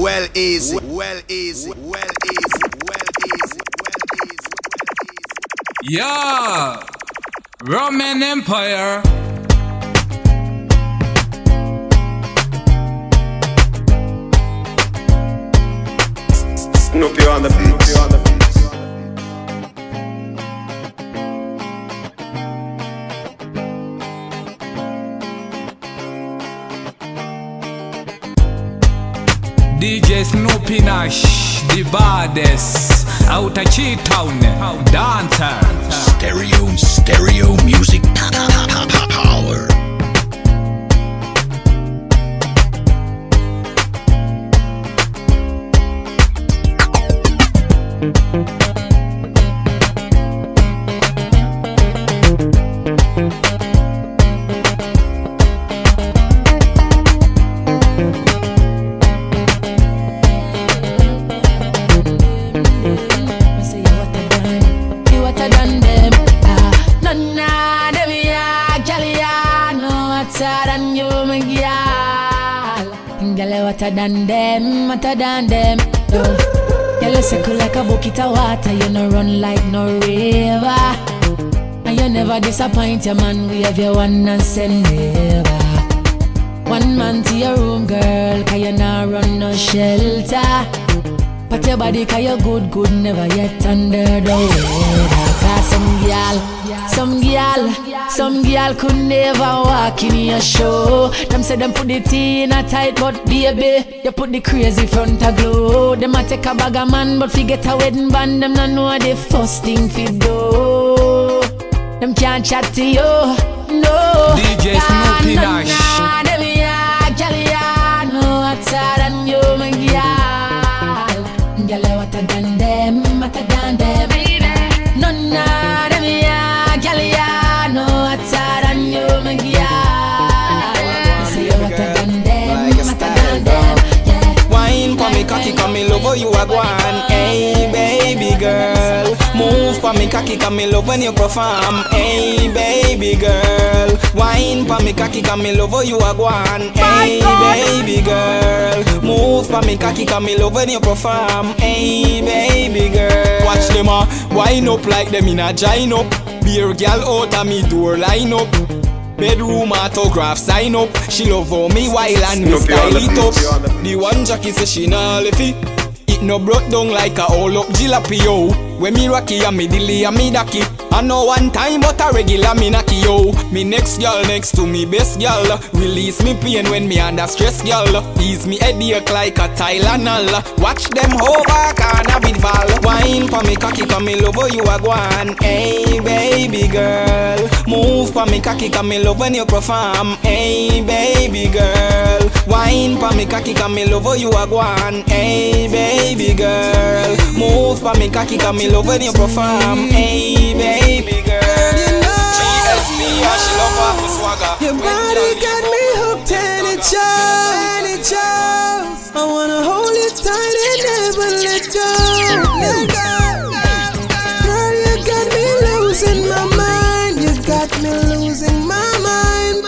well easy, well easy, well easy, well easy, well easy. Yeah, Roman Empire. Snoopy on the beat. DJ Snoopy Nash, the baddest, out of Cheetown, dancer. Stereo music power. Hotter than them. Girl, you circle like a bucket of water. You no run like no river, and you never disappoint your man. We have your one and send never. One man to your room, girl, 'cause you not run no shelter. But your body 'cause you good, never yet under the weather. 'Cause some girl could never walk in your show. Them say them put the tea in a tight, but baby, you put the crazy front a glow. Them a take a bag of man, but forget a wedding band. Them not know the first thing fi do. Them can't chat to you, no. DJ Snoopy Nash. Them ya, girl, ya know hotter than you, my girl. Girl, you hotter than them, hotter than them. None of them ya, girl, ya know hotter than you, my girl. Say you hotter than them, hotter than them. Wine for me cocky, come me love how you a gwan. Hey baby girl, move for me cocky, come me love when you perform. Hey baby girl, wine for me cocky, come me love how you a gwan. Hey baby girl, move for me cocky, come me love when you perform. Hey baby girl, watch them wine up like them in a gine up. Beer girl out of me door line up. Bedroom autograph sign up. She love how me while and me style it up. The one jockey say she nah left it. It no broke down like a all up jalapeno. When me rocky and me dilly and me ducky. I know one time but a regular me knocky yo. Me next girl next to me best girl. Release me pain when me under stress girl. Ease me headache like a Tylenol. Watch them over corner with ball. Wine for me cocky come me love how you a gwan. Hey baby girl, move for me cocky come me love when you perform. Hey baby girl, wine for me cocky come me love how you a gwan. Hey baby girl, move for me cocky come me love when you perform. Hey baby girl, you know GSP and she love how me swagger. Your body got me hooked and it shows. I wanna hold it tight and never let go. Girl, you got me losing my mind. You got me losing my mind.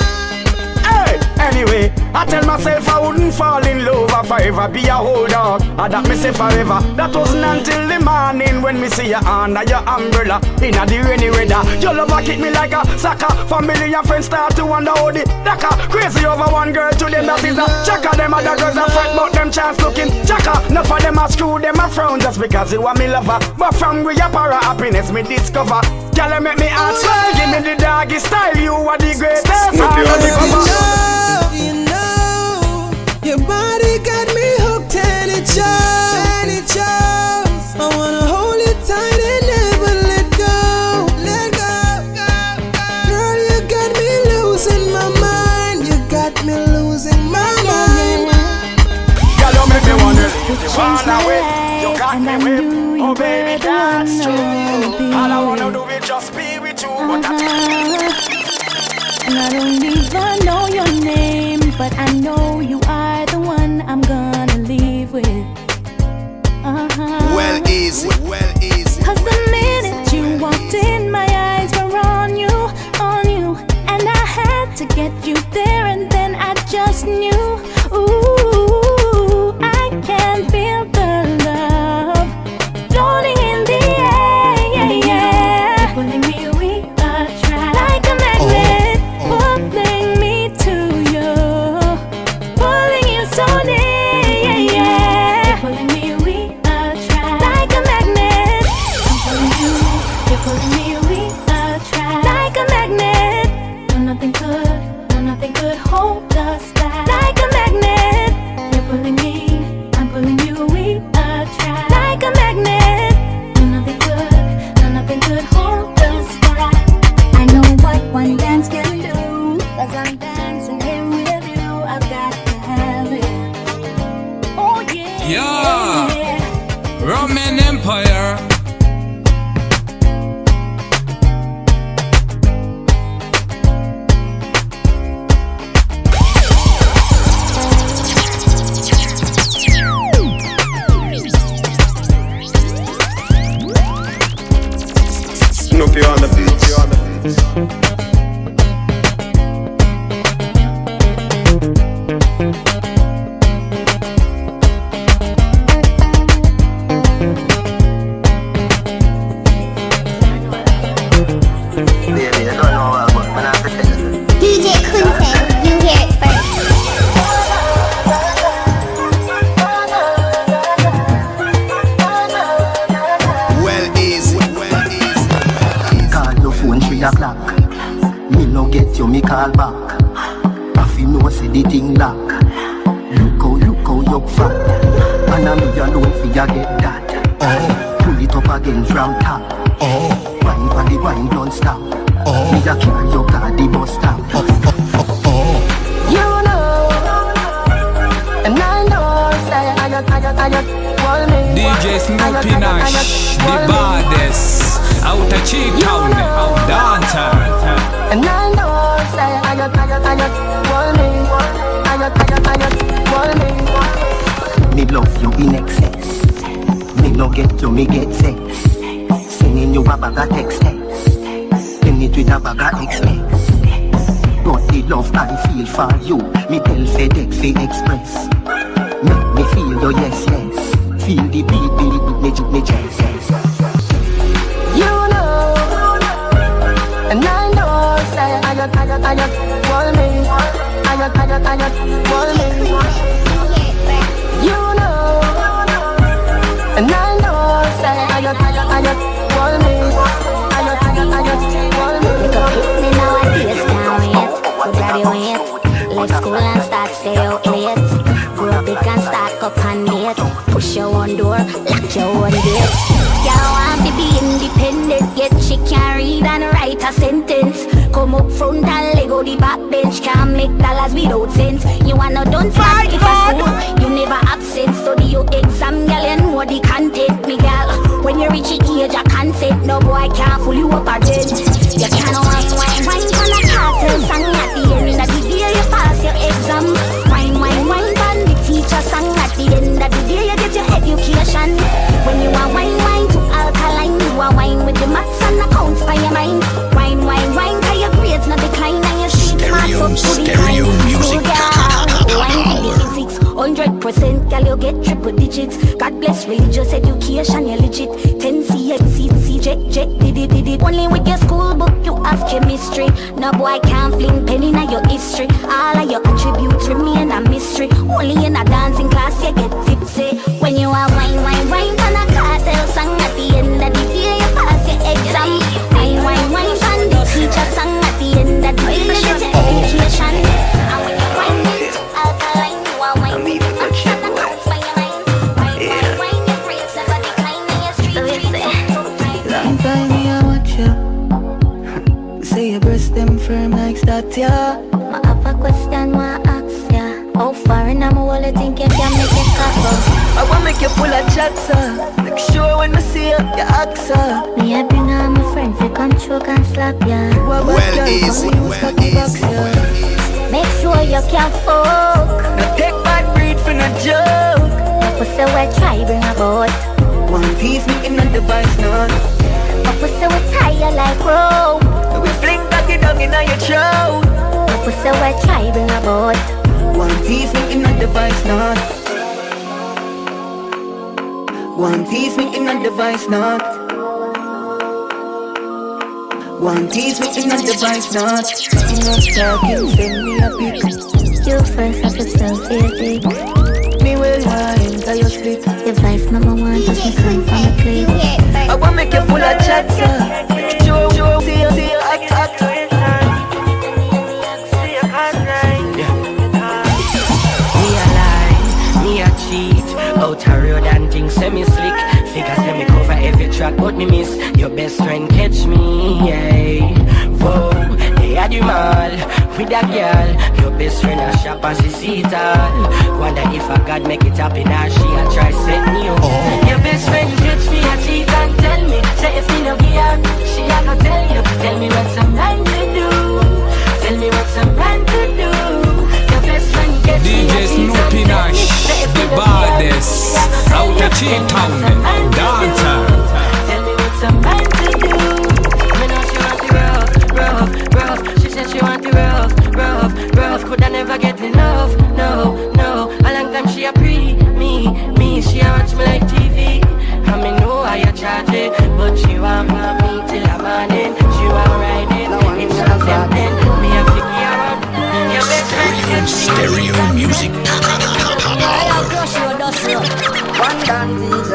Hey, anyway, I tell myself I wouldn't fall in love or forever be a hold dog. I that me say forever. That wasn't until the morning when me see you under your umbrella in a the rainy weather. Your love a kick me like a sucker. Family and friends start to wonder how the Daka crazy over one girl to them that is a chaka. Them other girls are fret but them chance looking chaka. Enough of them a screw, them a frown just because you are me lover. But from where your para happiness me discover. Girl, you make me heart swell. Give me the doggy style. You are the greatest. You know, your body got me hooked and it shows. I wanna hold it tight and never let go. Girl, you got me losing my mind. You got me losing my mind. Girl, you make me wanna leave you on away. You got me whipped. Oh baby, that's true. All I wanna do is just be with you. But and I don't even know your name, but I know you are the one I'm gonna leave with. Well easy, well easy. 'Cause the minute you walked in, my eyes were on you, and I had to get you there, and then I just knew, ooh, I can't Yeah, Roman Empire. Snoopy on the beat. DJ Quinton, you hear it first. Well easy. Call your phone 3 o'clock. Me no get you, me call back. I feel no say the thing lock. Look how you fat. And I'm me alone for you get that. Oh, pull it up again from top. Oh, wine for the wine don't stop. Oh, me a carry your car the bus stop. You know, and I know, say I want me. DJ Snoopy Nash, the baddest. Out of cheap town, dancer. And I know, say I want me. Me love you in excess. Me no get you, me get sex. Sending you a bag of text. Send it with a bag of express. But the love I feel for you, me tell FedEx for Express. Make me feel your yes. Feel the beat, me chest. You know, and I know, say I want me. Want me. You know, and I know, say I want me. Want me. You can pick me nowadays, can't wait. Go graduate, left school and start stay out late. Grow big and start up and date. Push your own door, lock your own gate. Y'all want to be independent, yet she can't read and write a sentence. Come up front and leg out the back bench, can't make dollars without sense. You wanna done fat if a school, you never absent. Study your exam, girl, and know the content, me girl. When you reach the age of consent, no boy can't fool you up again. You can't wine on a cartel song at the end of the day you pass your exam. Wine on the teacher song at the end of the day you get your education. When you are wine to alkaline, you are wine with the maths and accounts by your mind. Wine, cause your grades not decline and your street marks up to the Stereo music power. 100%, girl, you get triple digits. God bless religious education, you're legit. 10 CXC, jet, did it. Only with your school book, you have chemistry. No boy can't fling penny in your history. All of your attributes remain a mystery. Only in a dancing class, you get tipsy. When you are wine, on a cartel song at the end of the day, you pass your exam. Wine, and the teacher song at the end of the day, you get your education. And when you wine into alkaline, you are wine. I'm even the shit boy. Wine, your grades never decline in your street. Long time me I watch you. Say your breast them firm like that, yeah. I have a question, I ask ya. How far in I'm all think you can make it happen? I wanna make you full of chat, sir. Make sure when I see you, you ask, sir. Me I bring all my friends, they come choke and slap ya. Well easy. Make sure you can fuck. Now take bad breed for no joke. My pussy will try bring a boat. One tease me in a device, none. My pussy will tie you like rope. We fling cocky down in your throat. My pussy will try bring a boat. One tease me in a device, none. One tease me in a device, not. One tease me in a device, not. Enough talking, send me a pic. You first have to self-eating. Me will wine till you split. Device number 1, just me sign from the clip. I wanna make you full of chat, sir. Joe, see you, act. Me a cheat, out a road and things semi-slick. Figures let me cover every track, but me miss your best friend catch me, yeah. Whoa, they at the mall with a girl. Your best friend a shop and she see it all. Wonder if I God make it happen and she a try set me up. Your best friend catch me a cheat and tell me, say if you no here, she a go tell you. Tell me what's some time to do. Tell me what's some plan to do. Your best friend catch me DJ Snoopy Nash, the baddest, out of cheap town, dancer. Tell me what's some plan to do. Me know she want the rough. She said she want the rough. Could I never get enough? No. A long time she a pre me. She a watch me like TV. I me know I a charge it, but she want me till I'm on it. She want ride it. It's not tempting. Me a pick you up. Your best friend Stereo music power. One dance.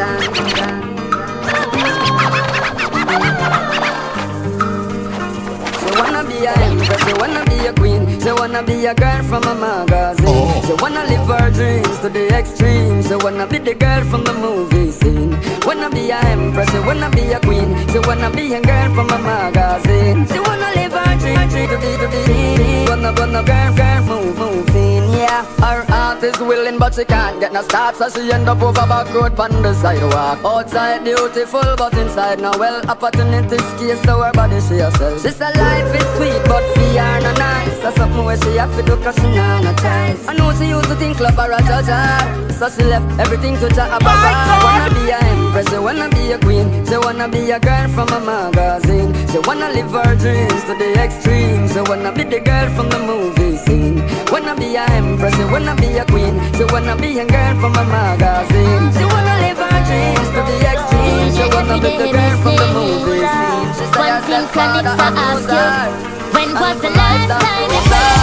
She wanna be a empress, she wanna be a queen, she wanna be a girl from a magazine. She wanna live her dreams to the extreme. She wanna be the girl from the movie scene. Wanna be a empress, she wanna be a queen, she wanna be a girl from a magazine. She wanna live her dreams to the wanna girl move scene. Yeah, her heart is willing but she can't get no start, so she end up over back road on the sidewalk. Outside beautiful but inside no well. Opportunities scarce so her body she herself. She said life is sweet but fear no nice. That's something where she have to do cause she nah no choice. I know she used to think love her a judge her, so she left everything to Jah above her. Wanna be a empress, she wanna be a queen, she wanna be a girl from a magazine. She wanna live her dreams to the extreme. She wanna be the girl from the movie scene. Wanna be a empress, she wanna be a queen, she wanna be a girl from a magazine. She wanna live her dreams to the extreme. She wanna be the girl from the movie scene. She said one thing can ask you, when was the last time you prayed?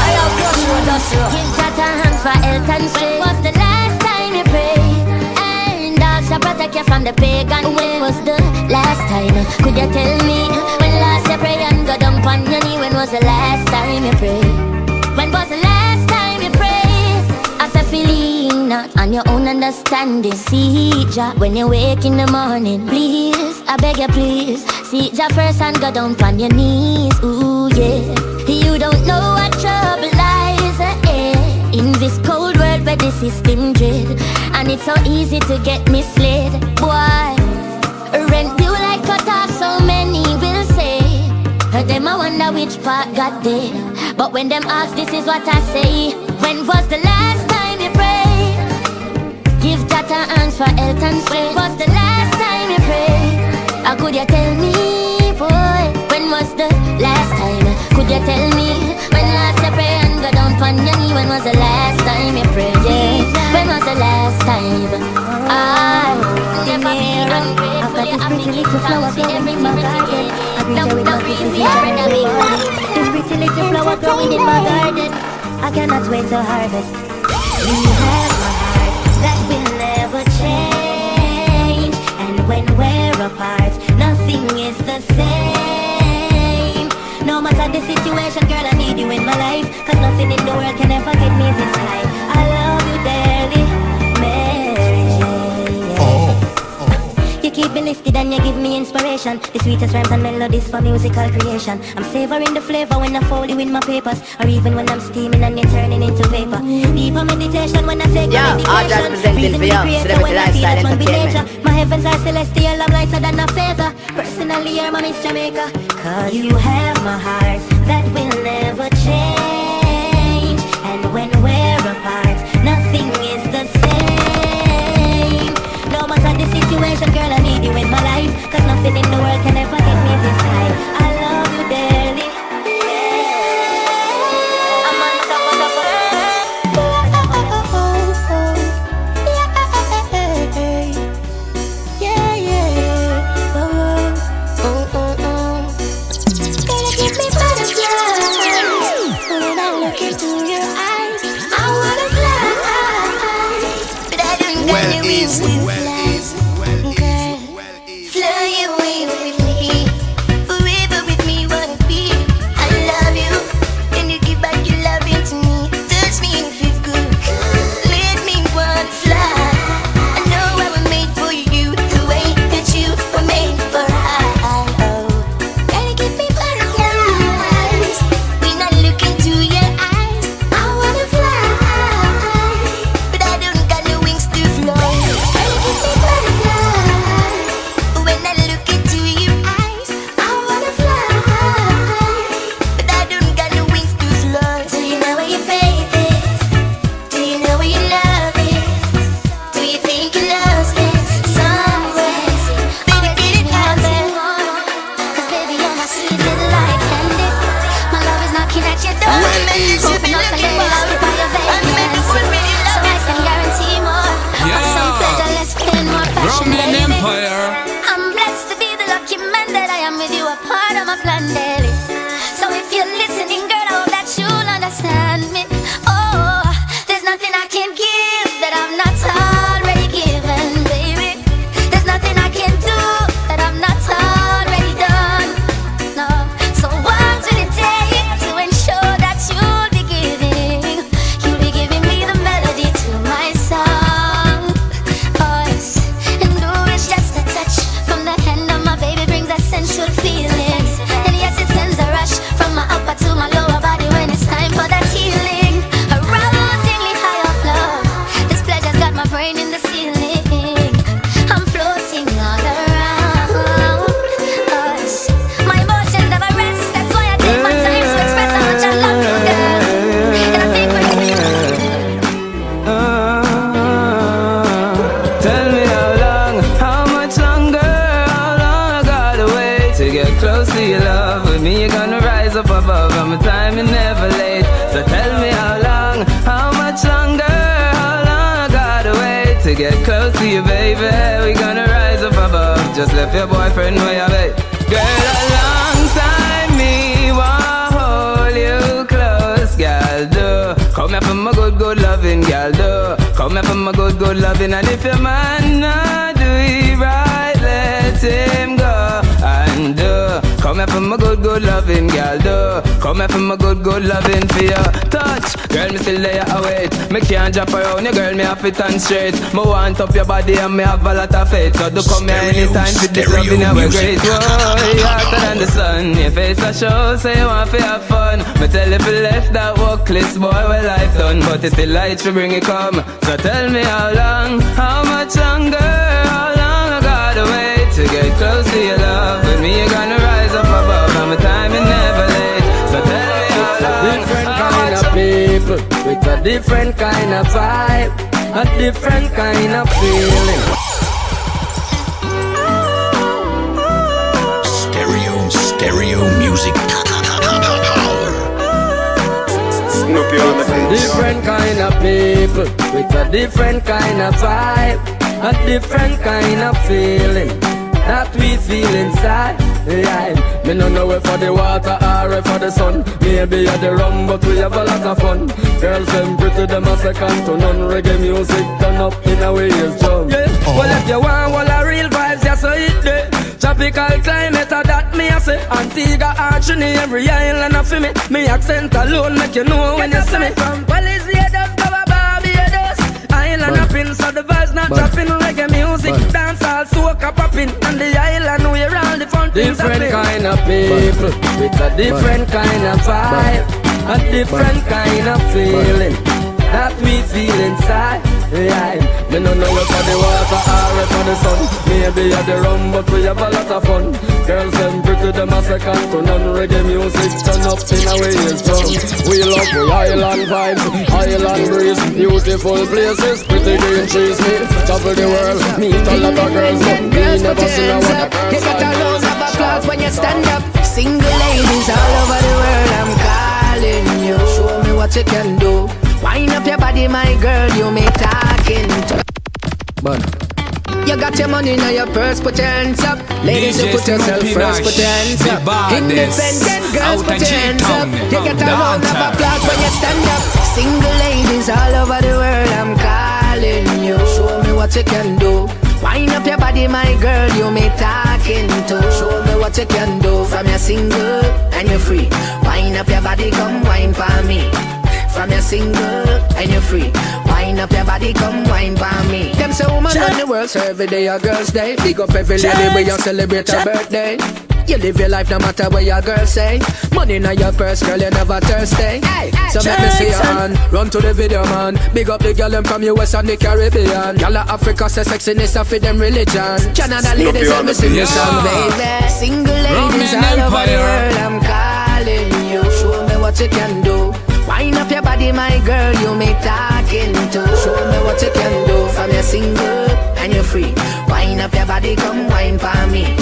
Give God a hand for health and strength. When was the last time you prayed? And God shall protect you from the pagan. When was the last time? Could you tell me? When last you pray and go down on your knee? When was the last time you prayed? When was the last time you prayed? As a feeling not on your own understanding. See Jah when you wake in the morning. Please, I beg you please, see Jah first and go down on your knees. Ooh yeah, you don't know what trouble lies ahead in this cold world where the system dread, and it's so easy to get misled. Boy, rent due like cut off, so many will say. Them I wonder which part got there. But when them ask, this is what I say. When was the last time you prayed? Give Jah a hands for health and strength. When was the last time you prayed? Or could you tell me, boy? When was the last time? Could you tell me? When last you pray and go down on your knee? When was the last time you prayed? Yeah. When was the last time? Never be hungry. I've got this pretty little flower growing in my garden. I greet her with my kisses each and every morning. This pretty little flower growing in my garden. I cannot wait to harvest. You have my heart that will never change, and when we're apart, nothing is the same. No matter the situation, girl, I need you in my life, cause nothing in the world can ever get me this high. I love you dearly, Mary Jane. You keep me lifted and you give me inspiration. The sweetest rhymes and melodies for musical creation. I'm savoring the flavor when I fold you in my papers, or even when I'm steaming and you're turning into vapor. Deeper meditation when I take my medication. Reason with the creator when I feel that one with nature. My heavens are celestial, I'm lighter than a feather. Personally, you're my Miss Jamaica. Cause you have my heart that will never change, and when we're apart, nothing is the same. No matter the situation, girl, I need you in my life, cause nothing in the world can ever get me this high. I love you dearly. I'm on top of the world. Yeah, yeah. Gonna give me butterflies when I look into your eyes. I wanna fly, but I don't know you will. Fly away with me, forever with me, wanna be. I love you, and you give back your loving to me. Touch me and feel good, let me wanna fly. I know I was made for you, the way that you were made for. Oh, gotta give me butterflies when to get close to you, baby. We gonna rise up above. Just left your boyfriend know ya, babe. Girl, a long time me want hold you close, girl. Do come here for my good loving, girl. Do come here for my good loving. And if your man not do it right, let him go. And do come here for my good loving, girl. Do come here for my good loving for your touch. Girl, me still there await. Me can't drop around you, girl, me have it on straight. Me want up your body and me have a lot of faith. So do come here anytime for this loving and we're great. Whoa, you hotter than the sun. Your face a show, say you want to have fun. Me tell you if you left that walk list, boy, well life done. But it's still light to bring it come. So tell me how long, how much longer, how long I gotta wait to get close to your love. With me you're gonna rise up above, and my time is never late. So tell me how long, different kind of people with a different kind of vibe, a different kind of feeling. Stereo music power. Snoopy on the beat. Different kind of people with a different kind of vibe, a different kind of feeling that we feel inside. Yeah, me no know if for the water or if for the sun. Maybe at the rum, but we have a lot of fun. Girls them pretty, them a second to none. Reggae music turn up in a way is drum. Yeah. Well if you want all the real vibes, yeah, so it there. Tropical climate, that me a say. Antigua, Archini, every island of me. Me accent alone make you know when you see me. From Palisades to Barbados, island up in, so the vibes not dropping. Reggae music, dance all soca popping. And the island where all the fun things happen. Different kind of people with a different kind of vibe, a different kind of feeling that we feel inside. Yeah, me no know if for the water or if for the sun. Maybe at the rum, but we have a lot of fun. Girls them pretty, them a second to none. Reggae music turn up in a way is drum. We love the island vibes, island breeze, beautiful places, pretty green trees. Me travel the world, meet a lot of girls, but me never seen a one. You got a round of applause when you stand up. Single ladies all over the world, I'm calling you. Show me what you can do. Wind up your body, my girl, you me talking to. You got your money in your purse, put your hands up. Ladies, you put yourself first, put your hands up. Independent girls, put your hands up. You get a round of applause when you stand up. Single ladies all over the world, I'm calling you. Show me what you can do. Wind up your body, my girl, you me talking to. Show me what you can do. From your single and you're free. Wind up your body, come wine for me. From your single and you're free. Wind up your body, come wine for me. Them say woman on the world, so every day a girl's day. Big up every lady where you celebrate her birthday. You live your life no matter what your girl say. Money in your purse, girl, you never thirsty. So let me see your hand, run to the video, man. Big up the girl them from US and the Caribbean. Y'all of Africa say sexiness of them religion. Canada ladies, let me sing this song, baby. Single ladies all over the world, I'm calling you. Show me what you can do. Wind up your body, my girl, you me talking to. Show me what you can do. From your single and you're free. Wind up your body, come wine for me.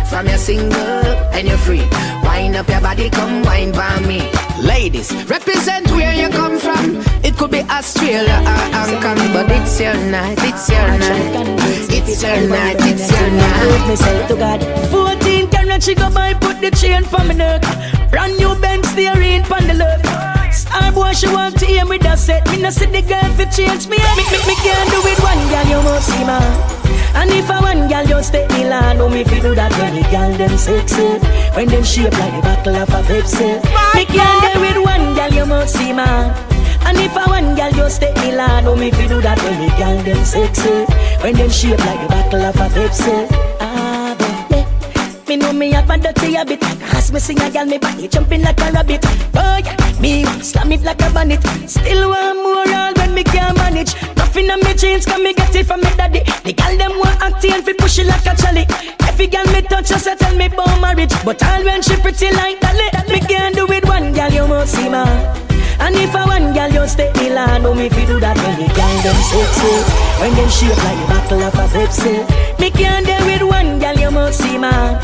From your single and you're free. Wind up your body, come wine for me. Ladies, represent where you come from. It could be Australia or Hong Kong, but it's your night, it's your night. It's your night, it's your night. Myself to God. 14 carat, she go by, put the chain for me neck. Brand new Benz steering on the left. Star boy, she want to hear me that set. Me no see the girl fi change me. Me can't do it one girl, you must see man. And if I one girl just take me land, know me fi do that when the girl them sexy. When them shape like the bottle of a Pepsi. Me can't do it one girl, you must see man. And if I one girl just take me land, know me fi do that when the girl them sexy. When them shape like the bottle of a Pepsi. Ah, but yeah. Me know me have a dirty habit. As me sing a girl, me body jumping like a rabbit. Oh yeah, me slam it like a bandit. Still want more all when me can't manage. Nothing on me jeans, can me get it from me daddy. The girl them want acting fi push it like a chally. Every girl me touch, just tell me about marriage. But all when she pretty like that, me can't do it one girl, you must see man. And if I one girl just take me land, know me fi do that when the girl them sexy. When them shape like the bottle of a Pepsi. Me can't do it one girl, you must see man.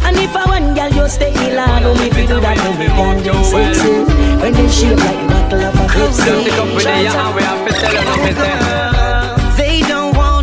And if I one girl just take me land, know me fi do that when the girl them sexy. When them shape like the bottle of a Pepsi. They don't want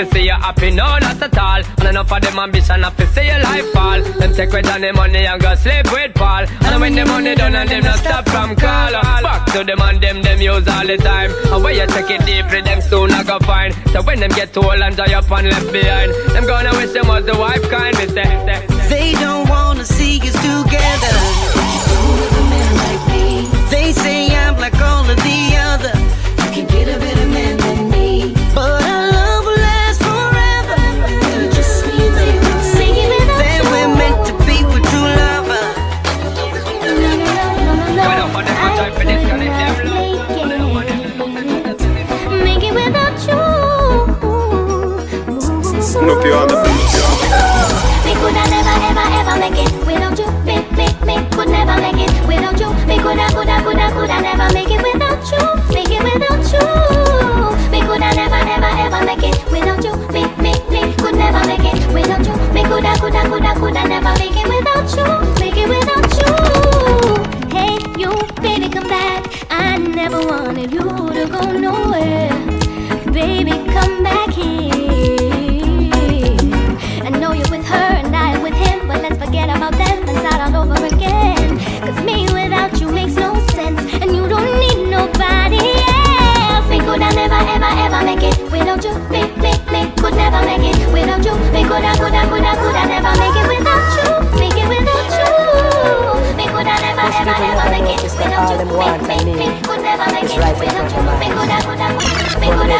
to see you happy, no, not at all. And enough of them ambition have to see your life fall. Them take with on the money and go sleep with Paul. And when the money done and them not stop from call. Back to them and them use all the time. And when you take it deeply, them soon I go find. So when them get old and dry up and left behind, them gonna wish them was the wife kind. They don't wanna see us together. With a man like me. They say I'm like all of the other. You can get a better man than me. But our love will last forever. Just me, baby. That we're meant to be with true lovers. Make it without you. Snoopy on the beat. Me coulda never, ever, ever make it without you. Me could never make it without you. Me coulda never make it without you. Make it without you. Me coulda never, ever, ever make it without you. Me could never make it without you. Me coulda never make it without you. Make it without you. Hey, you, baby, come back. I never wanted you to go nowhere. Baby, come back here. I know you're with her and I'm with him, but let's forget about them and start all over again. Cause me without you makes no sense, and you don't need nobody else. Me coulda never, ever, ever make it without you. Me could never make it without you. Me coulda never make it without you. Make it without you. Me coulda never, ever, ever make it without you. Me could never make it without you. Me coulda.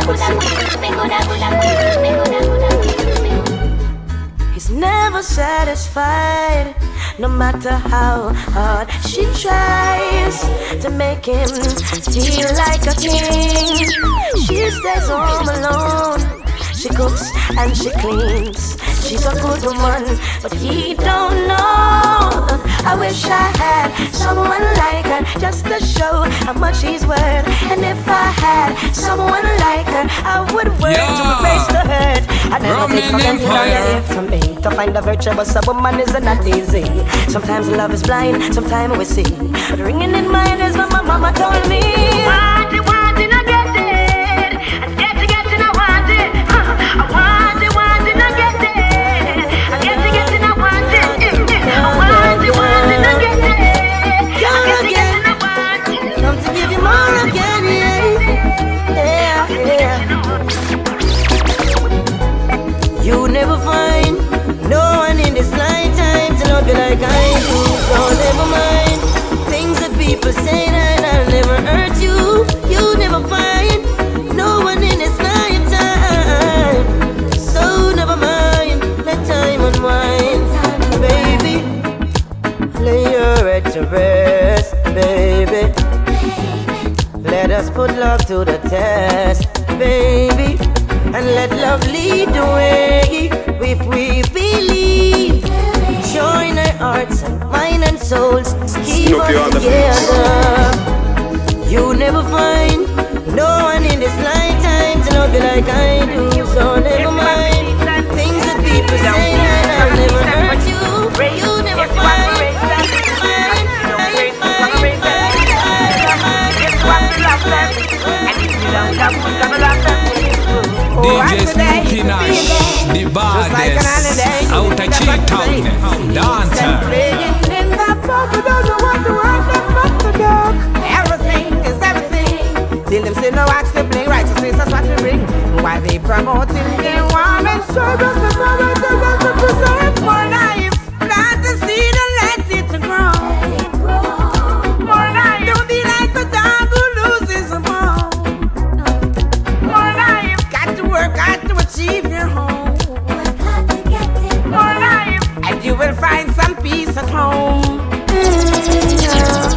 He's never satisfied, no matter how hard she tries to make him feel like a king. She stays home alone, she cooks and she cleans. She's a good woman, but he don't know. I wish I had someone like her, just to show how much she's worth. And if I had someone like her, I would work to erase the hurt. I never take for them to know you live for me. To find a virtuous woman isn't that easy. Sometimes love is blind, sometimes we see. But ringing in my ears, my mama told me, want it, I get it. And get it, I want it. I want it, I get it. I get it, I want it. I want it, I get it. Come again, come to give you more again, yeah. You never find no one in this lifetime to love you like I do. So never mind things that people say that I'll never hurt you. You never find no one in this lifetime. So never mind, let time unwind. Baby, lay your head to rest, baby. Let us put love to the test, baby. And let love lead the way. If we believe, join our hearts and mind and souls, keep us together. You never find no one in this lifetime to love you like I do. So never mind things that people say that I'll never hurt you. You never find. DJ Snoopy Nash, the baddest, out of Cheetown, dancer. Everything is everything. Till them say no ask to play righteousness, that's what we bring. Why they promoting their warm and service, the brother to preserve more life. Plant the seed and let it grow. More life. Don't be like the dog who loses a bone. More life. Got to work, got to achieve your home. More life. And you will find some peace at home.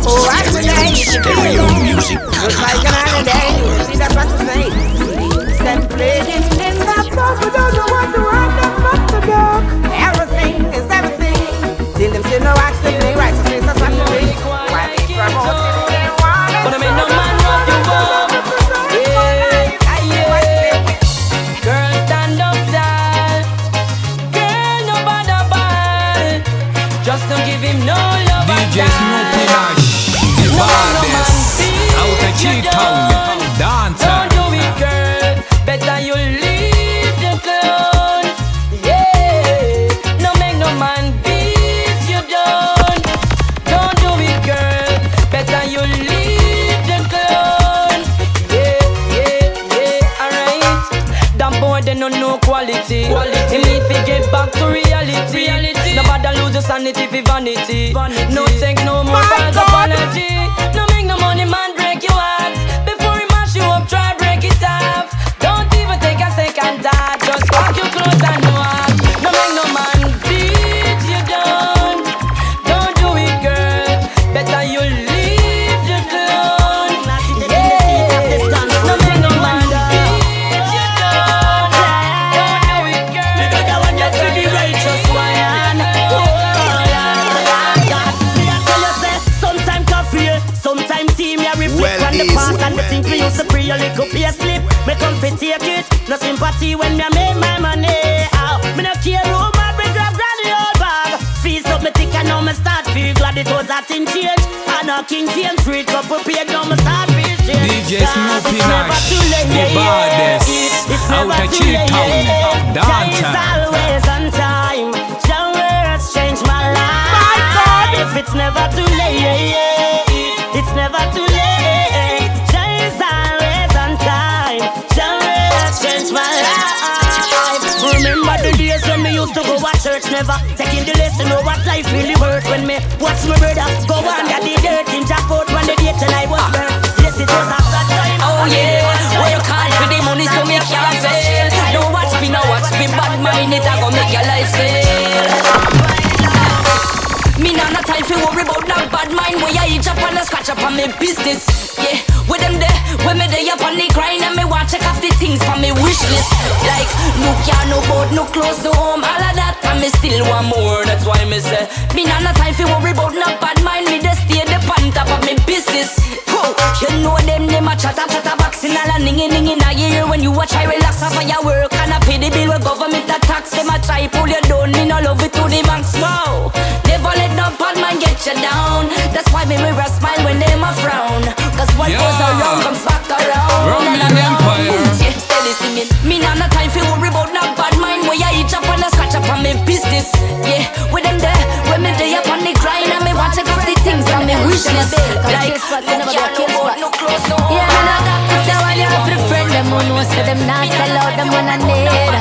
Oh, I today, stereo music. just like an holiday. See, that's what to say. Step playing in the dark, we don't know what to run them up the dark. Everything is everything. Till them say no ask to play right, so that's what to say. Why they promote it, they want it. But I mean no man what you want. Girl, stand up tall. Girl, no bother ball. Just don't give him no love. DJ Snoopy Nash, the baddest, out of Cheetown, dancer. Don't do it, girl. Better you leave the club. vanity for vanity. No take no more false apology. No make no money man break your heart. Before he mash you up, try break it off. Don't even take a second thought. Just walk your clothes and walk. No make no man beat you down. Don't do it, girl. Better you leave the clown. Yeah. No make no man beat you down. Don't do it, girl. Because I want you to be righteous one. Sometimes coffee, sometimes see me a reflect on the past and the things we used to pre a little pay slip. Me come fi take it, no sympathy when me make my money. Me no care who my big grab granny old bag. Fees up me thick and now me start feel glad it was that in change. And a King James Street couple paid now me start feel change. DJ Snoopy Nash, the baddest, out of Cheetown, It's always on time. Your words change my life. If it's never too late, it's never too late. It's always on time. Your words change my life. Remember the days when me used to go to church, never taking the lesson know what life really worth. When me watch my brother go under the dirt in Jackpot when the day till I was birth. Yes, it was at that time. Oh yeah, work hard for the money so me can't fail. Don't watch me, now watch me, bad mind it a go make your life fail. Me nah no time fi worry about no bad mind. Where I eat up and a scratch up on me business. Yeah, with them there, when me there up on the grind and me want check off the things from me wish list. Like no car, no boat, no clothes, no home, all of that, and me still want more. That's why me say me nah no time fi worry about no bad mind. Me just stay the on top of me business. Oh, you know them a chatter boxing all a ning in a year. When you a try relax off of your work and a pay the bill with government a tax. Them a try pull you down, me no love it to the max. No, never let no bad man get you down. That's why me wear a smile when them a frown. Cause what goes around comes back around. Roman Empire. Yeah, steady singing. Me nah no time fi worry about no bad mind. Where you eat up and a scratch up on me business. Yeah, with them there, when me day up on the grind and me want to go the things on me wish list. Like no clothes, no. Yeah, man, I got to say when you have to friend them who know so them not sell out them when I need.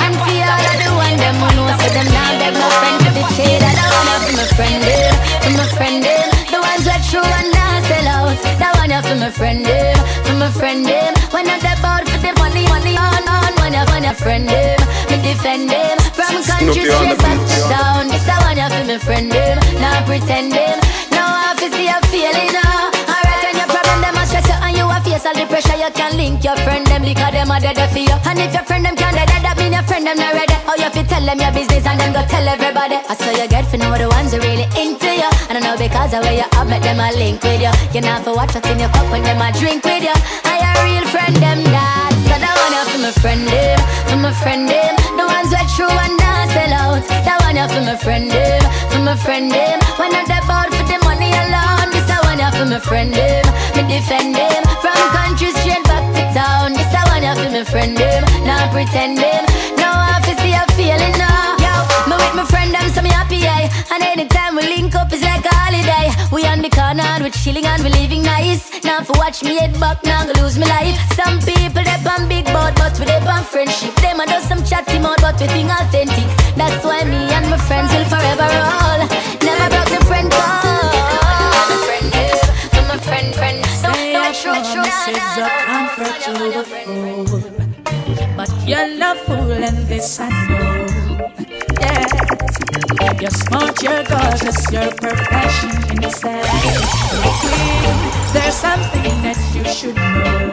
And for all of the one them who know so them not beg no friend to be shade. I don't want for my friend them, for my friend them. The ones that true and not sell out. That one for my friend them, for my friend them. When I step out for the money on. When I friend them, me defend them. From country straight back to town. This I want for my friend them, not pretend them. Now I feel see a feeling now. And you a face all the pressure, you can link your friend them because them are dead for you. And if your friend them can't dead, that mean your friend them not ready. How you fi tell them your business and then go tell everybody. I saw you get for know the ones who really into you. And I know because of where you up, make them a link with you. You not for watch what's in your cup when them a drink with you. I a real friend them that. So that one you for my friend them, for my friend them. The ones that true and not sell out. That one you for my friend them, for my friend them. When I step out for the money alone, this I want you for my friend them. Me defend them from country straight back to town. This I want you for my friend them, not pretend them. Now I feel see a feeling now. Yo, me with my friend them so me happy eye. And anytime we link up it's like a holiday. We on the corner and we chilling and we living nice. Now for watch me head back now go lose my life. Some people they on big boat but we they on friendship. Them a do some chatty mouth but we think authentic. That's why me and my friends will forever roll. Never broke the friend call. My friend, don't promises of comfort to the fool, but you're not fooling this I know. Yes, you're smart, you're gorgeous, you're perfection inside. There's something that you should know.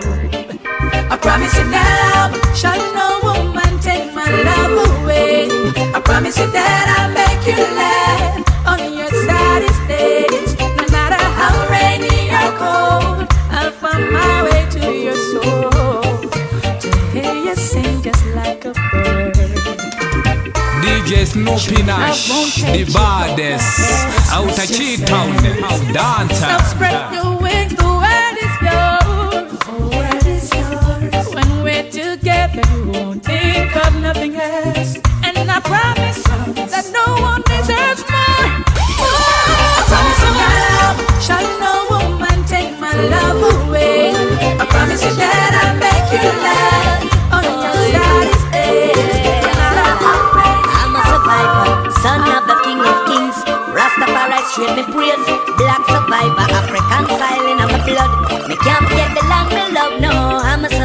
I promise you now, shall no woman take my love away. I promise you that I'll make you laugh on your saddest days. No matter how rainy or cold, I'll find my way to your soul, to hear you sing just like a bird. DJ Snoopy Nash, the baddest, out of Cheetown, dancer. Now spread your wings, the world is yours. The world is yours. When we're together, you won't think of nothing else. And I promise that no one deserves more. I promise you now, shall no woman take my love away. I promise you that I'll make you laugh on your saddest day. I'm a survivor, son of the king of kings.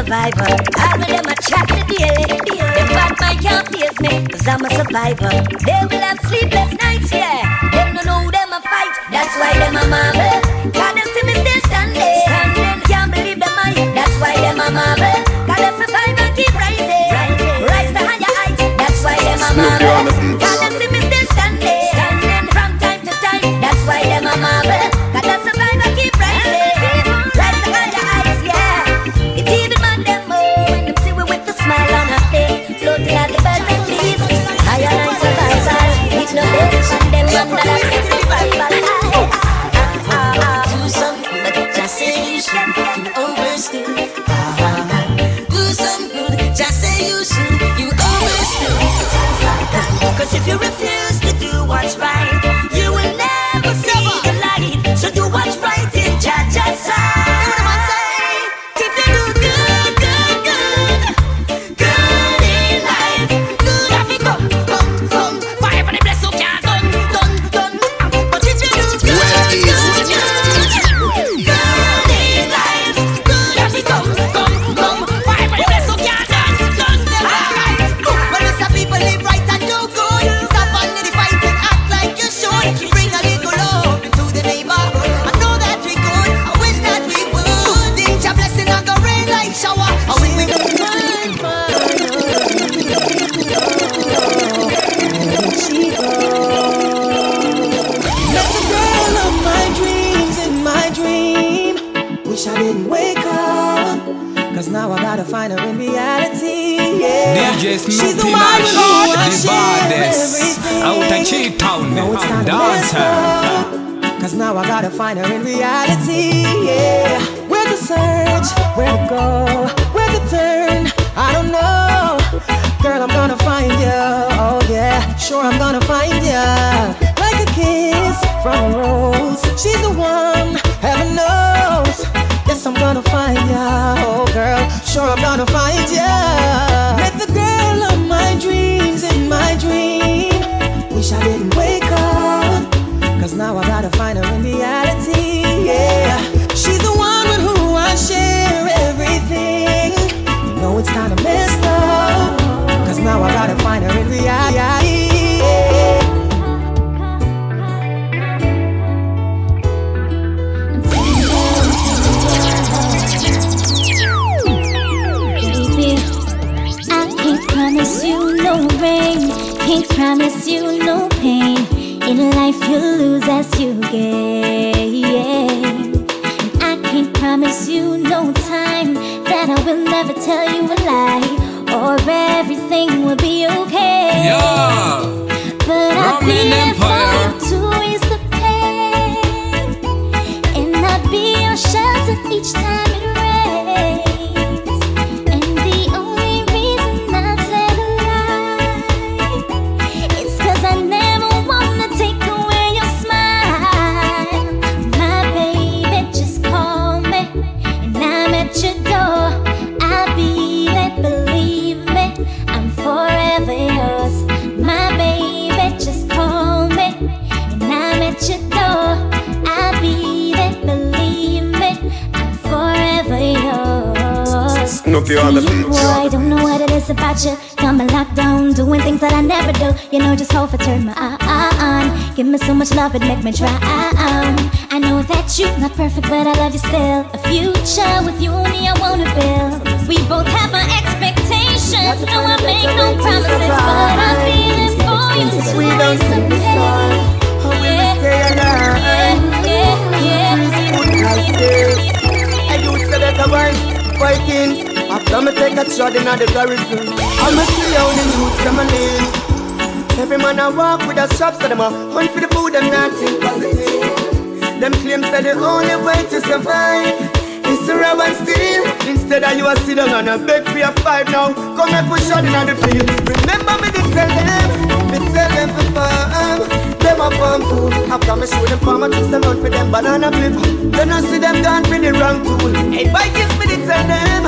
survivor. All of them a chat to daily. Them bad mind can't face me, cause I'm a survivor. They will have sleepless nights, yeah. Them don't know them a fight, that's why them a marvel. God them see me still standing, can't believe them I. That's why them a marvel. God them survive and keep rising, rise to higher heights. That's why them a marvel. God them see me still standing from time to time. That's why them a marvel. God them survive and keep rising, rise to higher heights, yeah. It even man them more when them see we with a smile on our face, floating at the birds and leaves. Higher and survival, it's no better than them up that I can survival. Do something good, just say you should. You overstood. Do something good, just say you should. You overstood. Cause if you refuse to do what's right, you will never see the light. So do what's right in Jaja's side. If you do good, good, good, good in life, good have it come, fire for the bless who can't done. But if you do good, good, good, good in life, good have it come, fire for the bless who can't done. Alright, well it's a people live right and do good. Stop on the fight and act like you should. Bring a little love to the neighbor. I know that we could, I wish that we would. Think your blessing and go rain like shower. I wish we could. Met the girl of my dreams in my dream. Wish I didn't wake up, cause now I gotta find her in reality, yeah. DJ She's the Snoopy one Nash, who I the share baddest everything. out of Cheetown, No, it's not dancer. cause now I gotta find her in reality, yeah. Where to search, where to go, where to turn, I don't know. Girl, I'm gonna find you, oh yeah, sure I'm gonna find you. Like a kiss from a rose, she's the one, heaven knows. Yes, I'm gonna find ya, oh girl, sure I'm gonna find ya. Met the girl of my dreams in my dream. Wish I didn't wake up, cause now I gotta find her in reality, yeah. She's the one with who I share everything. You know it's kinda messed up, cause now I gotta find her in reality. Promise you no rain, can't promise you no pain. In life you lose as you gain. And I can't promise you no time, that I will never tell you a lie, or everything will be okay. Yeah. But I'll be Roman there Empire. for you to ease the pain, and I'll be your shelter each time it rains. And the only reason I tell a lie, it's cause I never wanna take away your smile. My baby, just call me, and I'm at your door. I'll be there, believe me, I'm forever yours. My baby, just call me, and I'm at your door. I'll be there, believe me, I'm forever yours. Snoopy on the beat. Boy, I don't know what it is about you. Got me locked down, doing things that I never do. You know just how to turn my eye on. Give me so much love, it make me try. I know that you're not perfect, but I love you still. A future with you and me, I wanna build. We both have our expectations. No, I make no promises, but I'm feeling for you. We don't sing the song, how we will stay alive. I used to let the boys fighting. After me take a shot in the garrison, I'ma see how the youths them a live. Every man I walk with a shop, so them a hunt for the food, them not think positive. Them claims that the only way to survive is to rob and steal. Instead of you a sit down and a beg for your five now. Come and push out in the field. Remember me to tell them for farm. Them a farm too. After me show them farm, I twist them out for them banana flip. Then I see them gone for the wrong tool. Hey, boy, give me to tell them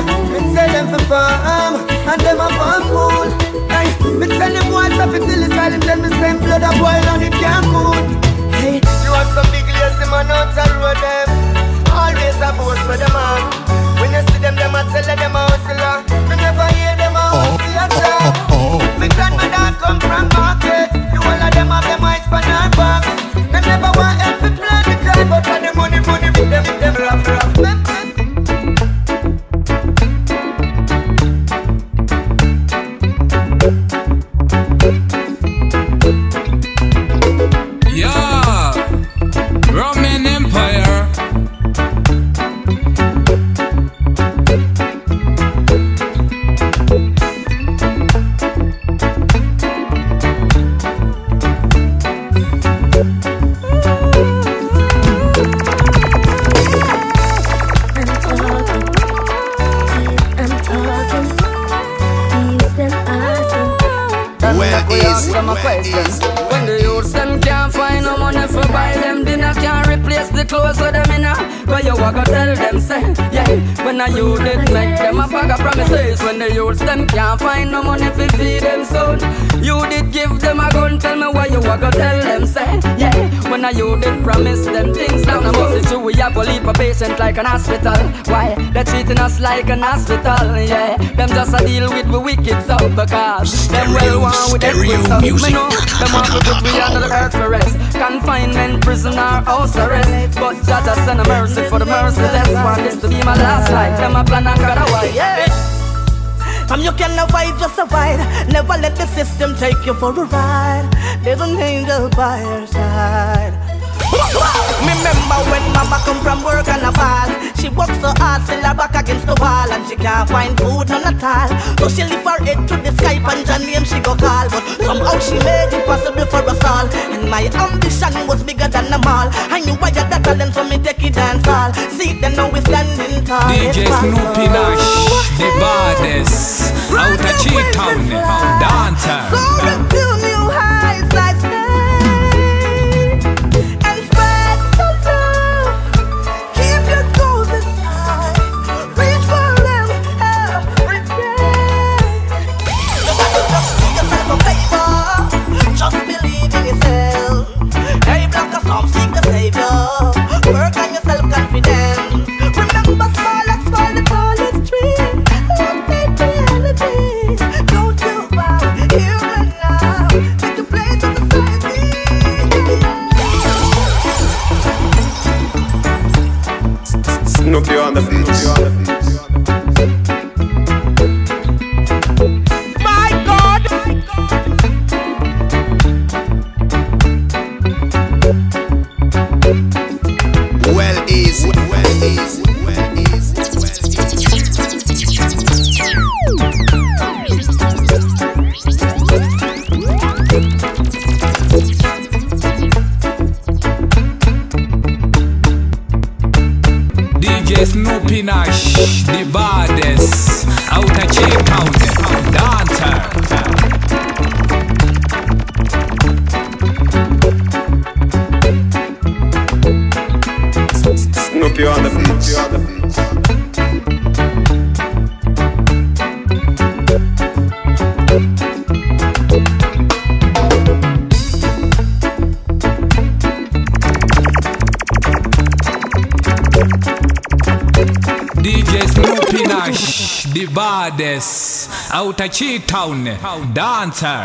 for farm. And them a farm fool. Hey, me tell them what's up until it's silent. Tell me same blood a boil and it can't cool. Hey, you have some big lazy man out the road them. Always a boast for the man. When you see them a tell them a hustle it close to them inna. Where you a go tell them say, yeah. When a you did make them a bag of promises. When the youths them can't find no money to feed them son. You did give them a gun, tell me why you a go tell them say, yeah. When a you did promise them things down. I must say true, we have to leave a patient like an hospital. Why? They're treating us like an hospital, yeah. Them just a deal with the wicked so because them well want with them with stuff. Me know them want to put me under the earth for rest. Confinement, prison or house arrest. But Jah just send a mercy for the merciless. Want this to be my last life. Them a plan and got away, yeah. You can avoid, just avoid. Never let the system take you for a ride. There's an angel by your side. Remember when mama come from work and a ball. She works so hard, still her back against the wall. And she can't find food, none at all. So she lift her head to the sky and John name she go call. But somehow she made it possible for us all. And my ambition was bigger than them all. I knew I had that talent, so me take it dance all. See then now we standing tall. DJ Snoopy Nash, the baddest. Out of Cheetown, dancer. Soaring to new heights I stay. And spread the love. Keep your goals inside. Reach for them every day. You gotta just do yourself a favor. Just believe in yourself. Every block of some seek the savior. Work on your self-confidence. Remember small and small the tallest dream. Love that reality. Don't you bow here and now. Take your place in society. Snoopy on the beach. My God. Well easy, well easy, well easy, DJ Snoopy Nash, the baddest. Out of Cheetown, dancer. Snoopy on the beach. DJ Snoopy Nash, the baddest. Out of Cheetown, dancer.